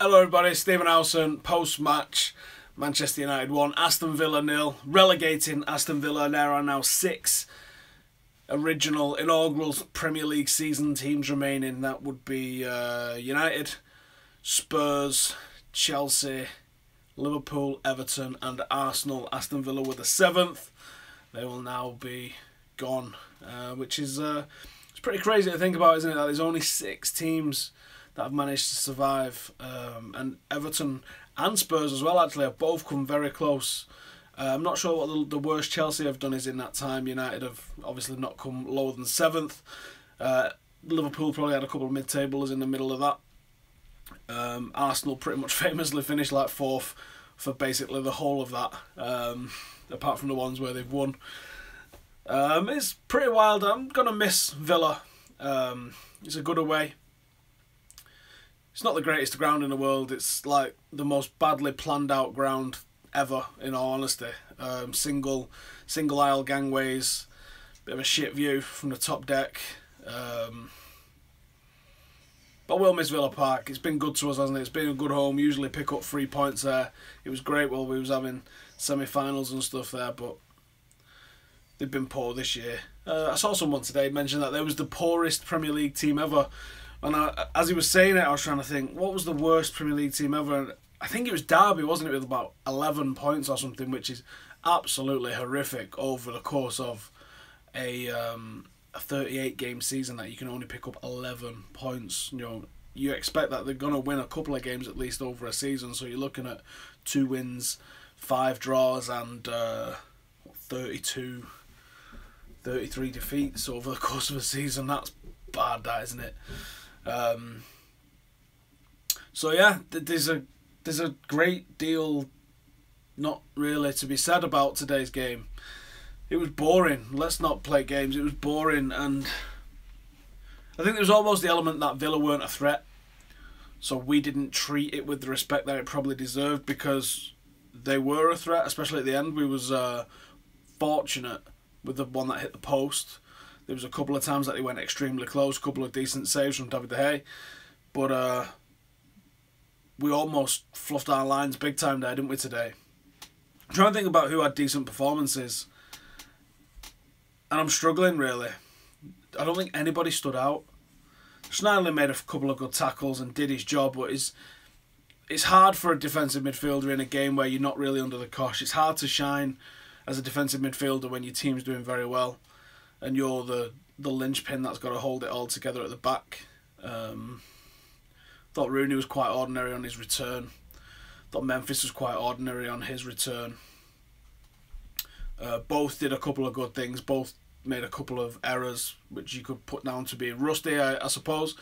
Hello everybody, Stephen Howson, post-match, Manchester United 1, Aston Villa 0, relegating Aston Villa. There are now 6 original inaugural Premier League season teams remaining. That would be United, Spurs, Chelsea, Liverpool, Everton and Arsenal. Aston Villa were the 7th. They will now be gone, which is it's pretty crazy to think about, isn't it? That there's only 6 teams that have managed to survive, and Everton and Spurs as well actually have both come very close. I'm not sure what the worst Chelsea have done is in that time. United have obviously not come lower than 7th. Liverpool probably had a couple of mid-tablers in the middle of that. Arsenal pretty much famously finished like 4th for basically the whole of that, apart from the ones where they've won. It's pretty wild. I'm going to miss Villa. It's a good away. It's not the greatest ground in the world. It's like the most badly planned out ground ever, in all honesty. Single aisle gangways, bit of a shit view from the top deck. But we'll miss Villa Park. It's been good to us, hasn't it? It's been a good home. Usually pick up 3 points there. It was great while we was having semi-finals and stuff there, but they've been poor this year. I saw someone today mention that they was the poorest Premier League team ever. And as he was saying it, I was trying to think, what was the worst Premier League team ever? And I think it was Derby, wasn't it, with about 11 points or something, which is absolutely horrific over the course of a 38-game season that you can only pick up 11 points. You know, you expect that they're going to win a couple of games at least over a season, so you're looking at 2 wins, 5 draws and 33 defeats over the course of a season. That's bad, that, isn't it? So yeah, there's a great deal not really to be said about today's game. It was boring. Let's not play games. It was boring, and I think there was almost the element that Villa weren't a threat, so we didn't treat it with the respect that it probably deserved, because they were a threat, especially at the end. We was fortunate with the one that hit the post. There was a couple of times that they went extremely close, a couple of decent saves from David De Gea, but we almost fluffed our lines big time there, didn't we, today? I'm trying to think about who had decent performances, and I'm struggling really. I don't think anybody stood out. Schneiderlin made a couple of good tackles and did his job, but it's hard for a defensive midfielder in a game where you're not really under the cosh. It's hard to shine as a defensive midfielder when your team's doing very well and you're the linchpin that's got to hold it all together at the back. Thought Rooney was quite ordinary on his return. Thought Memphis was quite ordinary on his return. Both did a couple of good things. Both made a couple of errors, which you could put down to being rusty, I suppose.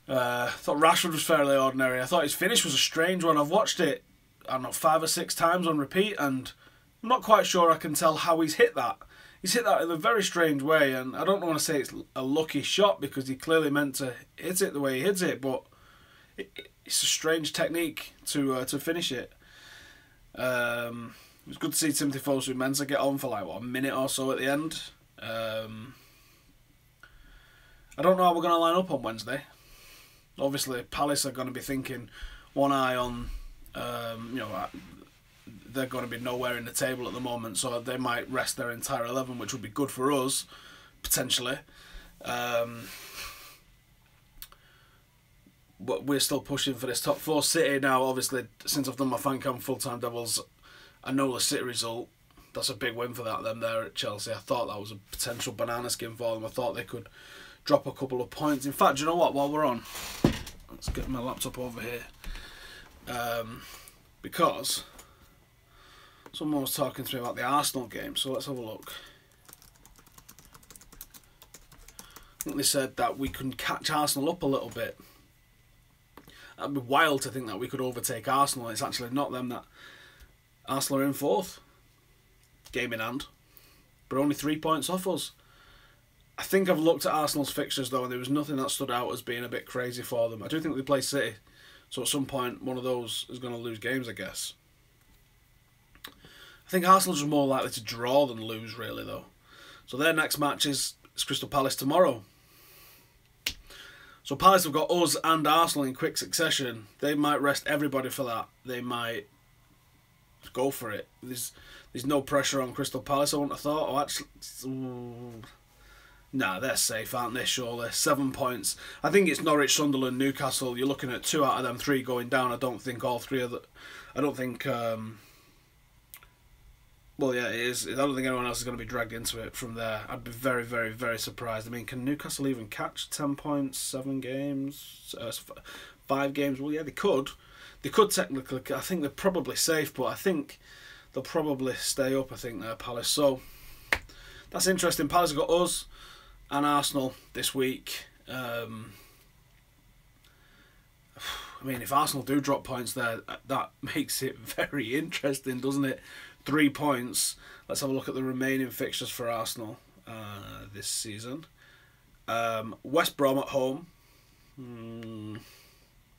Thought Rashford was fairly ordinary. I thought his finish was a strange one. I've watched it, I don't know, 5 or 6 times on repeat, and I'm not quite sure I can tell how he's hit that. He's hit that in a very strange way, and I don't want to say it's a lucky shot because he clearly meant to hit it the way he hits it, but it's a strange technique to finish it. It was good to see Timothy Fosu-Mensah get on for like, what, a minute or so at the end. I don't know how we're going to line up on Wednesday. Obviously, Palace are going to be thinking one eye on, they're going to be nowhere in the table at the moment, so they might rest their entire 11, which would be good for us, potentially. But we're still pushing for this top 4. City now, obviously, since I've done my fan cam full-time Devils, I know the City result. That's a big win for them there at Chelsea. I thought that was a potential banana skin for them. I thought they could drop a couple of points. In fact, do you know what? While we're on, let's get my laptop over here. Because someone was talking to me about the Arsenal game, so let's have a look. I think they said that we can catch Arsenal up a little bit. That'd be wild to think that we could overtake Arsenal. It's actually not them that... Arsenal are in 4th. Game in hand. But only 3 points off us. I think I've looked at Arsenal's fixtures though, and there was nothing that stood out as being a bit crazy for them. I do think they play City, so at some point one of those is going to lose games, I guess. I think Arsenal's more likely to draw than lose, really, though. So their next match is Crystal Palace tomorrow. So Palace have got us and Arsenal in quick succession. They might rest everybody for that. They might go for it. There's no pressure on Crystal Palace, I wouldn't have thought. Oh, actually, nah, they're safe, aren't they, surely? 7 points. I think it's Norwich, Sunderland, Newcastle. You're looking at 2 out of them 3 going down. I don't think all 3 of the... I don't think... well, yeah, it is. I don't think anyone else is going to be dragged into it from there. I'd be very, very, very surprised. I mean, can Newcastle even catch 10 points, 7 games, 5 games? Well, yeah, they could. They could technically. I think they're probably safe, but I think they'll probably stay up, I think, they're Palace. So, that's interesting. Palace have got us and Arsenal this week. I mean, if Arsenal do drop points there, that makes it very interesting, doesn't it? 3 points. Let's have a look at the remaining fixtures for Arsenal this season. West Brom at home.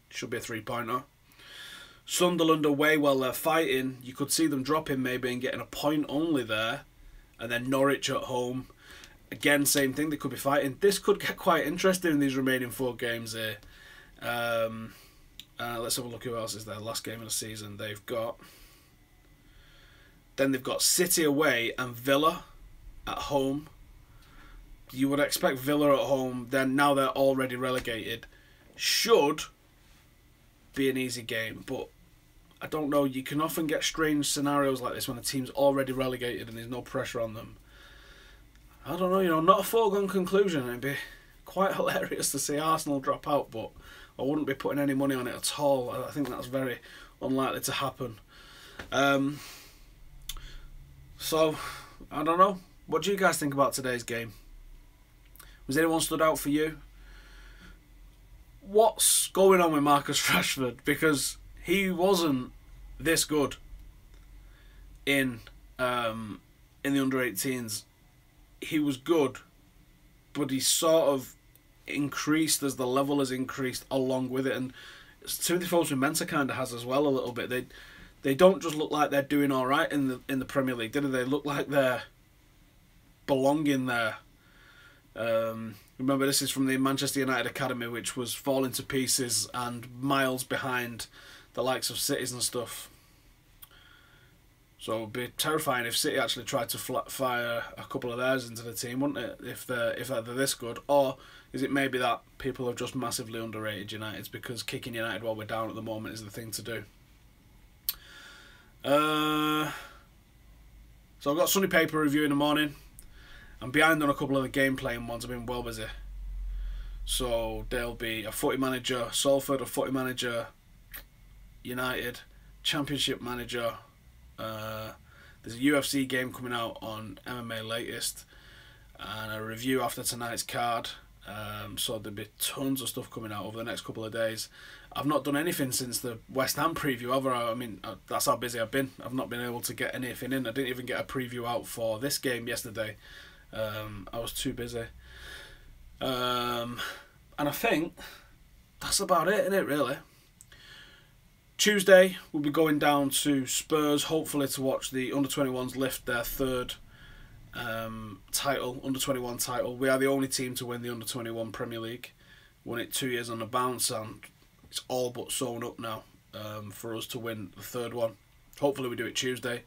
Should be a 3-pointer. Sunderland away, well, they're fighting. You could see them dropping maybe and getting a point only there. And then Norwich at home. Again, same thing. They could be fighting. This could get quite interesting in these remaining 4 games here. Let's have a look who else is there. Last game of the season. Then they've got City away and Villa at home. You would expect Villa at home. Then now they're already relegated. Should be an easy game, but I don't know. You can often get strange scenarios like this when a team's already relegated and there's no pressure on them. I don't know. You know, not a foregone conclusion. It'd be quite hilarious to see Arsenal drop out, but I wouldn't be putting any money on it at all. I think that's very unlikely to happen. So, I don't know. What do you guys think about today's game? Was anyone stood out for you? What's going on with Marcus Rashford? Because he wasn't this good in the under-18s. He was good, but he sort of increased as the level has increased along with it. And Timothy Fosu-Mensah kind of has as well a little bit. They don't just look like they're doing all right in the Premier League, do they? They look like they're belonging there. Remember, this is from the Manchester United Academy, which was falling to pieces and miles behind the likes of Cities and stuff. So it would be terrifying if City actually tried to fire a couple of theirs into the team, wouldn't it? If they're this good, or is it maybe that people have just massively underrated United because kicking United while we're down at the moment is the thing to do? So I've got Sunday Paper review in the morning. I'm behind on a couple of the game playing ones. I've been well busy. So there'll be a Footy Manager Salford, a Footy Manager United, Championship Manager. There's a UFC game coming out on MMA Latest, and a review after tonight's card. So there'll be tons of stuff coming out over the next couple of days. I've not done anything since the West Ham preview, have I? I mean, that's how busy I've been. I've not been able to get anything in. I didn't even get a preview out for this game yesterday. I was too busy. And I think that's about it, isn't it, really? Tuesday, we'll be going down to Spurs, hopefully to watch the under-21s lift their 3rd title, under-21 title. We are the only team to win the under-21 Premier League. Won it 2 years on the bounce, and it's all but sewn up now for us to win the 3rd one. Hopefully we do it Tuesday.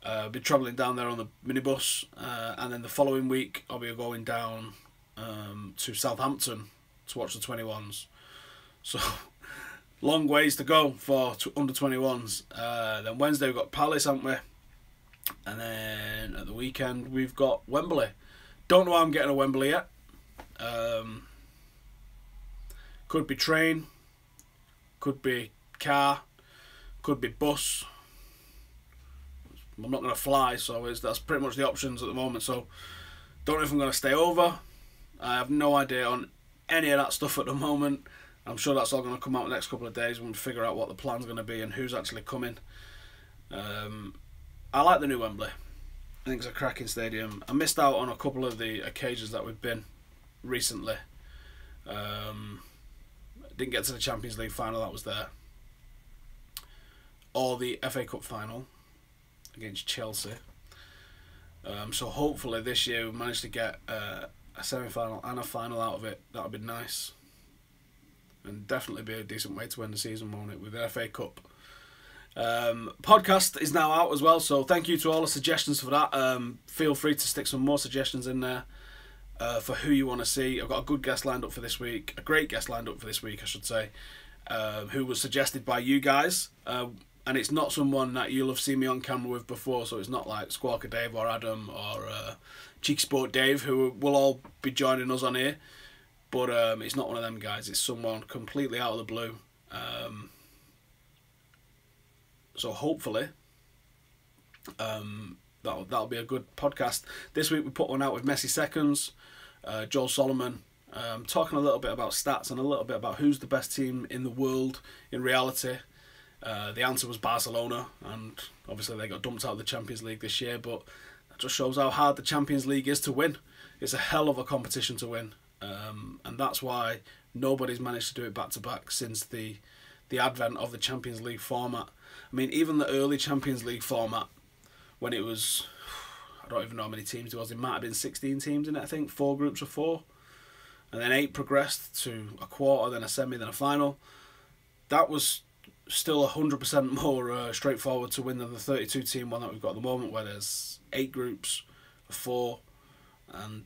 I'll be travelling down there on the minibus, and then the following week I'll be going down to Southampton to watch the 21s. So, long ways to go for under-21s. Then Wednesday we've got Palace, haven't we? And then at the weekend we've got Wembley. Don't know how I'm getting to Wembley yet. Could be train, could be car, could be bus. I'm not going to fly, so that's pretty much the options at the moment. So don't know if I'm going to stay over. I have no idea on any of that stuff at the moment. I'm sure that's all going to come out in the next couple of days when we figure out what the plan's going to be and who's actually coming. I like the new Wembley. I think it's a cracking stadium. I missed out on a couple of the occasions that we've been recently. Didn't get to the Champions League final that was there. Or the FA Cup final against Chelsea. So hopefully this year we manage to get a semi-final and a final out of it. That would be nice. and definitely be a decent way to end the season, won't it, with the FA Cup. Podcast is now out as well, so thank you to all the suggestions for that. Feel free to stick some more suggestions in there for who you want to see. I've got a good guest lined up for this week, a great guest lined up for this week, I should say, who was suggested by you guys. And it's not someone that you'll have seen me on camera with before, so it's not like Squawker Dave or Adam or Cheeky Sport Dave, who will all be joining us on here. But it's not one of them guys. It's someone completely out of the blue. So hopefully that'll be a good podcast. This week we put one out with Messi Seconds, Joel Solomon, talking a little bit about stats and a little bit about who's the best team in the world in reality. The answer was Barcelona, and obviously they got dumped out of the Champions League this year, but that just shows how hard the Champions League is to win. It's a hell of a competition to win, and that's why nobody's managed to do it back-to-back since the advent of the Champions League format. I mean, even the early Champions League format, when it was, I don't even know how many teams there was, it might have been 16 teams in it, I think, 4 groups of 4, and then 8 progressed to a quarter, then a semi, then a final. That was still 100% more straightforward to win than the 32 team one that we've got at the moment, where there's 8 groups of 4 and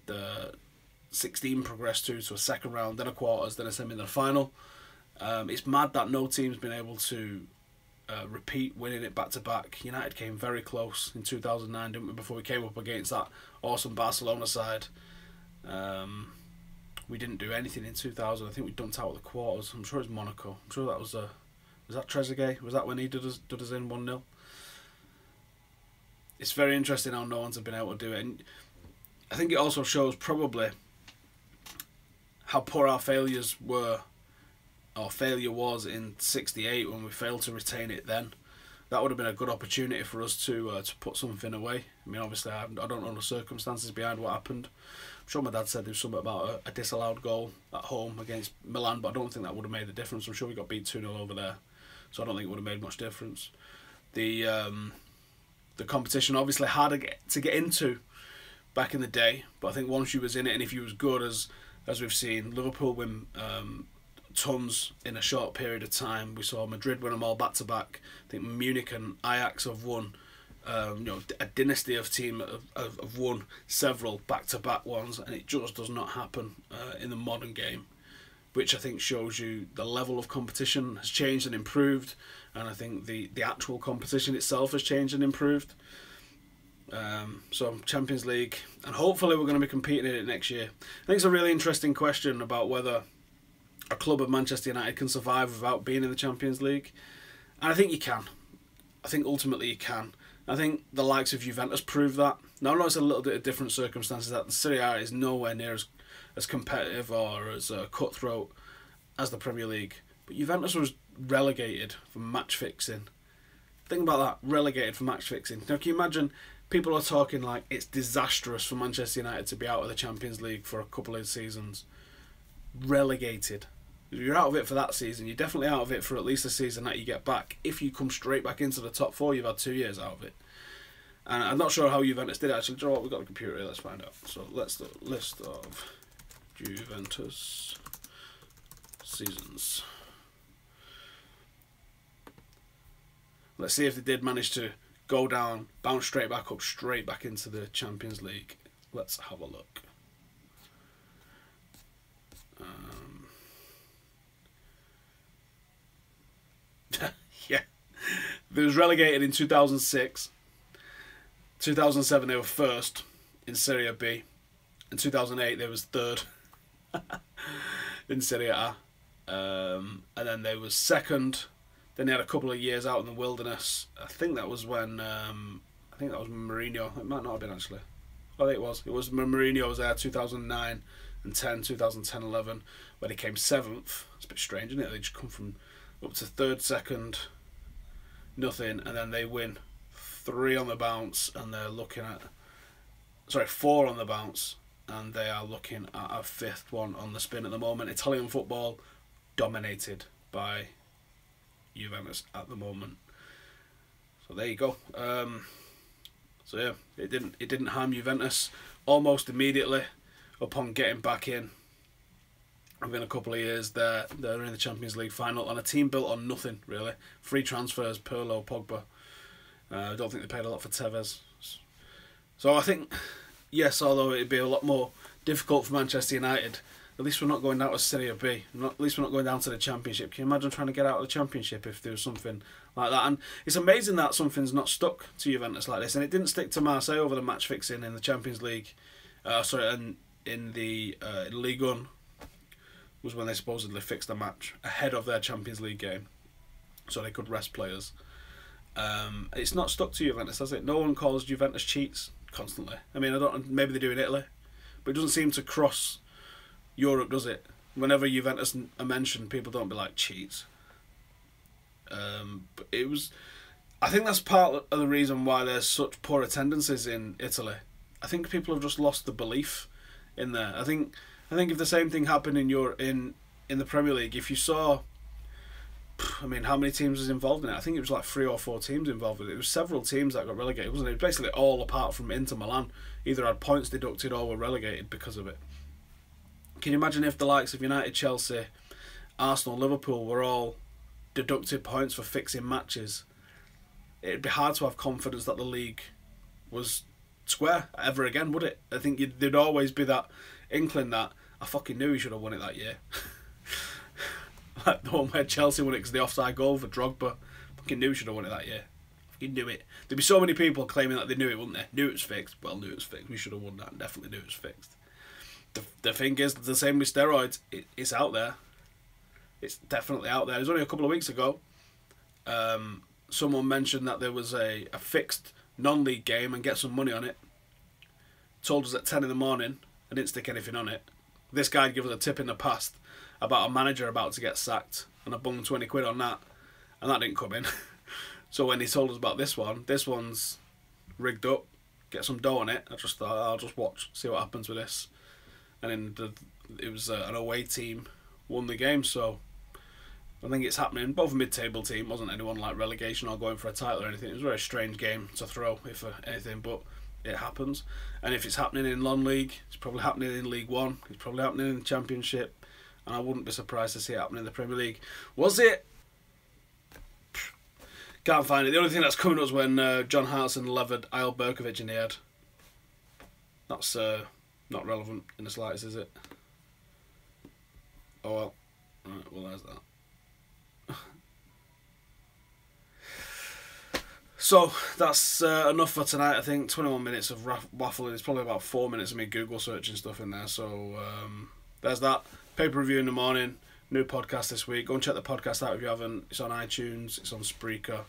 16 progress to a second round, then a quarters, then a semi, then a final. It's mad that no team's been able to repeat winning it back to back. United came very close in 2009, didn't we, before we came up against that awesome Barcelona side. We didn't do anything in 2000. I think we dumped out at the quarters. I'm sure it's Monaco. I'm sure that was that Trezeguet? Was that when he did us in 1-0? It's very interesting how no one's been able to do it. And I think it also shows probably how poor our failures were, or failure was, in '68 when we failed to retain it then. That would have been a good opportunity for us to put something away. I mean, obviously, I don't know the circumstances behind what happened. I'm sure my dad said there was something about a disallowed goal at home against Milan, but I don't think that would have made the difference. I'm sure we got beat 2-0 over there, so I don't think it would have made much difference. The competition obviously harder to get into back in the day, but I think once you was in it, and if you was good, as we've seen Liverpool win tons in a short period of time. We saw Madrid win them all back to back. I think Munich and Ajax have won. A dynasty of teams have won several back to back ones, and it just does not happen in the modern game, which I think shows you the level of competition has changed and improved, and I think the actual competition itself has changed and improved. So Champions League, and hopefully we're going to be competing in it next year. I think it's a really interesting question about whether a club of Manchester United can survive without being in the Champions League, and I think you can. I think ultimately you can. I think the likes of Juventus prove that. Now I know it's a little bit of different circumstances, that the Serie A is nowhere near as competitive or as cutthroat as the Premier League, but Juventus was relegated for match fixing. Think about that, relegated for match fixing. Now can you imagine, people are talking like it's disastrous for Manchester United to be out of the Champions League for a couple of seasons. Relegated. If you're out of it for that season, you're definitely out of it for at least a season that you get back. If you come straight back into the top 4, you've had 2 years out of it. And I'm not sure how Juventus did actually. Do you know what? We've got a computer here, let's find out. So let's do a list of Juventus seasons. Let's see if they did manage to go down, bounce straight back up, straight back into the Champions League. Let's have a look. Yeah, they was relegated in 2006. 2007 they were first in Serie B. In 2008 they was third in Serie A. And then they was second. Then they had a couple of years out in the wilderness. I think that was when Mourinho. It might not have been actually. I think it was. It was when Mourinho was there 2009 and 10, 2010, 11, where they came 7th. It's a bit strange, isn't it? They just come from up to 3rd, 2nd, nothing, and then they win 3 on the bounce, and they're looking at 4 on the bounce, and they are looking at a 5th one on the spin at the moment. Italian football dominated by Juventus at the moment. So there you go. So yeah, it didn't harm Juventus almost immediately upon getting back in. within a couple of years, they're in the Champions League final on a team built on nothing, really. Free transfers, Pirlo, Pogba. I don't think they paid a lot for Tevez. So I think, yes, although it'd be a lot more difficult for Manchester United, at least we're not going down to Serie B. At least we're not going down to the Championship. Can you imagine trying to get out of the Championship if there was something like that? And it's amazing that something's not stuck to Juventus like this. And it didn't stick to Marseille over the match fixing in the Champions League. And in the Ligue 1 was when they supposedly fixed the match ahead of their Champions League game, so they could rest players. It's not stuck to Juventus, has it? No one calls Juventus cheats constantly. I mean, I don't. Maybe they do in Italy, but it doesn't seem to cross Europe, does it? Whenever Juventus are mentioned, people don't be like cheats. But it was. I think that's part of the reason why there's such poor attendances in Italy. I think people have just lost the belief in there. I think if the same thing happened in the Premier League, if you saw, I mean, how many teams was involved in it? I think it was like 3 or 4 teams involved in it. It was several teams that got relegated, wasn't it? It was basically all apart from Inter Milan either had points deducted or were relegated because of it. Can you imagine if the likes of United, Chelsea, Arsenal, Liverpool were all deducted points for fixing matches? It'd be hard to have confidence that the league was square ever again, would it? I think there'd always be that inkling that I fucking knew he should have won it that year. Like the one where Chelsea won it because the offside goal for Drogba. Fucking knew he should have won it that year. Fucking knew it. There'd be so many people claiming that they knew it, wouldn't they? Knew it was fixed. Well, knew it was fixed. We should have won that. Definitely knew it was fixed. The thing is, the same with steroids. It's out there. It's definitely out there. It was only a couple of weeks ago. Someone mentioned that there was a fixed non-league game and get some money on it. Told us at 10 in the morning. I didn't stick anything on it. This guy gave us a tip in the past about a manager about to get sacked, and I bunged 20 quid on that, and that didn't come in. So when he told us about this one's rigged up, get some dough on it. I just thought, I'll just watch, see what happens with this. And then it was an away team won the game, so I think it's happening. Both a mid-table team, wasn't anyone like relegation or going for a title or anything. It was a very strange game to throw, if anything, but it happens. And if it's happening in non-league, it's probably happening in League 1, it's probably happening in the Championship, and I wouldn't be surprised to see it happening in the Premier League. Was it? Can't find it. The only thing that's coming up is when John Howson levered Eyal Berkovic in the head. That's not relevant in the slightest, is it? Oh well. Right, well, there's that. So that's enough for tonight. I think 21 minutes of waffling. There's probably about 4 minutes of me Google searching stuff in there. So there's that. Paper review in the morning. New podcast this week. Go and check the podcast out if you haven't. It's on iTunes. It's on Spreaker.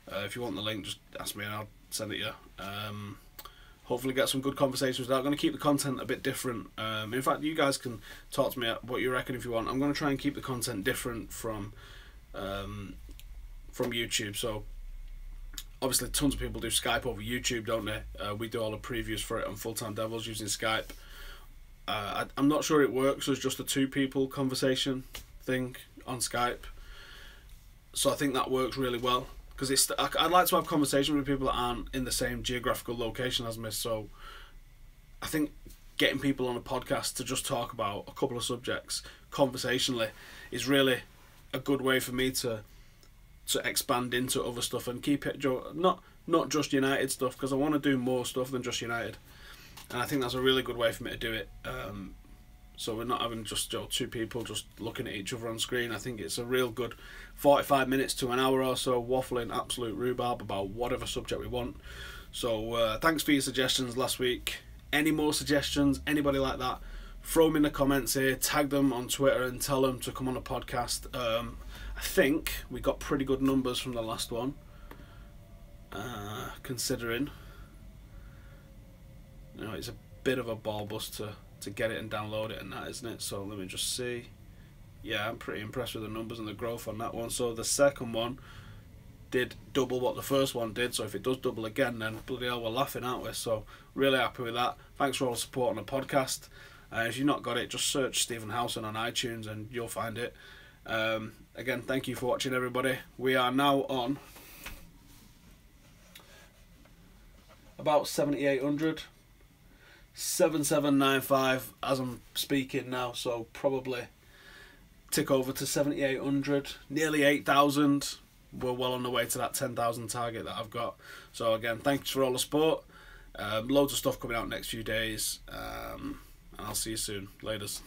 If you want the link, just ask me and I'll send it you. Hopefully get some good conversations with that. I'm going to keep the content a bit different. In fact, you guys can talk to me what you reckon if you want. I'm going to try and keep the content different from YouTube. So obviously tons of people do Skype over YouTube, don't they? We do all the previews for it on Full Time Devils using Skype. I'm not sure it works as just a 2 people conversation thing on Skype. So I think that works really well. Because I'd like to have conversations with people that aren't in the same geographical location as me. So I think getting people on a podcast to just talk about a couple of subjects conversationally is really a good way for me to expand into other stuff and keep it not just United stuff, because I want to do more stuff than just United, and I think that's a really good way for me to do it. So we're not having just 2 people just looking at each other on screen. I think it's a real good 45 minutes to an hour or so waffling absolute rhubarb about whatever subject we want. So thanks for your suggestions last week. Any more suggestions, anybody like that, throw them in the comments here, tag them on Twitter and tell them to come on a podcast. I think we got pretty good numbers from the last one, considering it's a bit of a ball bust to get it and download it and that, isn't it? So let me just see. Yeah, I'm pretty impressed with the numbers and the growth on that one. So the second one did double what the first one did, so if it does double again, then bloody hell, we're laughing, aren't we? So really happy with that. Thanks for all the support on the podcast. If you've not got it, just search Stephen Howson on iTunes and you'll find it. Again, thank you for watching, everybody. We are now on about 7,800, 7,795 as I'm speaking now, so probably tick over to 7,800, nearly 8,000. We're well on the way to that 10,000 target that I've got. So again, thanks for all the support. Loads of stuff coming out next few days. And I'll see you soon. Laters.